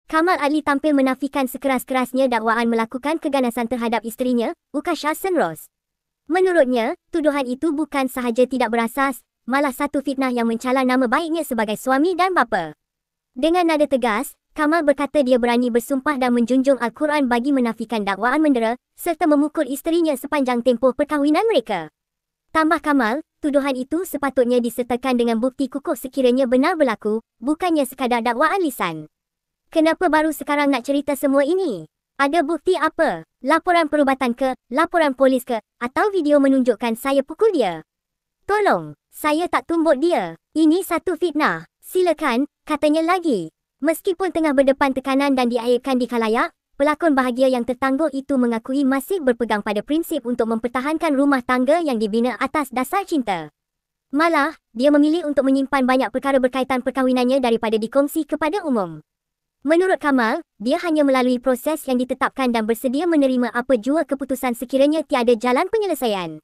Kamal Adli tampil menafikan sekeras-kerasnya dakwaan melakukan keganasan terhadap isterinya, Ukasha Senros. Menurutnya, tuduhan itu bukan sahaja tidak berasas, malah satu fitnah yang mencela nama baiknya sebagai suami dan bapa. Dengan nada tegas, Kamal berkata dia berani bersumpah dan menjunjung Al-Quran bagi menafikan dakwaan mendera serta memukul isterinya sepanjang tempoh perkahwinan mereka. Tambah Kamal, tuduhan itu sepatutnya disertakan dengan bukti kukuh sekiranya benar berlaku, bukannya sekadar dakwaan lisan. Kenapa baru sekarang nak cerita semua ini? Ada bukti apa? Laporan perubatan ke? Laporan polis ke? Atau video menunjukkan saya pukul dia? Tolong, saya tak tumbuk dia. Ini satu fitnah. Silakan, katanya lagi. Meskipun tengah berdepan tekanan dan diaibkan di khalayak, pelakon bahagia yang tertangguh itu mengakui masih berpegang pada prinsip untuk mempertahankan rumah tangga yang dibina atas dasar cinta. Malah, dia memilih untuk menyimpan banyak perkara berkaitan perkahwinannya daripada dikongsi kepada umum. Menurut Kamal, dia hanya melalui proses yang ditetapkan dan bersedia menerima apa jua keputusan sekiranya tiada jalan penyelesaian.